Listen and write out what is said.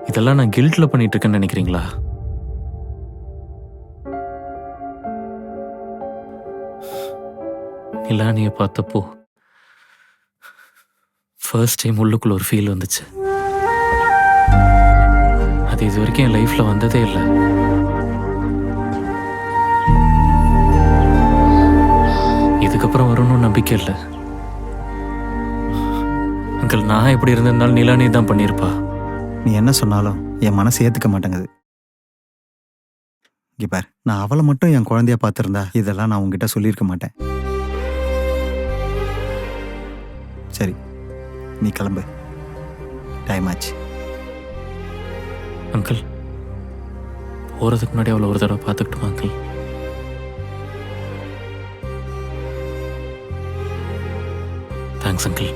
இதெல்லாம் நான் கில்ட்ல பண்ணிட்டு இருக்கேன்னு நினைக்கிறீங்களா? நிலானிய பார்த்தப்போ ஃபர்ஸ்ட் டைம் உள்ளுக்குள்ள ஒரு ஃபீல் வந்துச்சு. அது இது வரைக்கும் என் லைஃப்ல வந்ததே இல்லை. இதுக்கப்புறம் வரும்னு நம்பிக்கை இல்லை. அங்கிள், நான் எப்படி இருந்திருந்தாலும் நிலானி தான் பண்ணியிருப்பா. நீ என்ன சொன்னாலும் என் மனசு ஏற்றுக்க மாட்டேங்குது. இங்கே பார், நான் அவளை மட்டும் என் குழந்தையா பார்த்துருந்தா இதெல்லாம் நான் உங்ககிட்ட சொல்லியிருக்க மாட்டேன். சரி, நீ கிளம்பு, டைம் ஆச்சு. அங்கிள், போகிறதுக்கு முன்னாடி அவளை ஒரு தடவை பார்த்துக்கிட்டுமா அங்கிள்? Thanks uncle.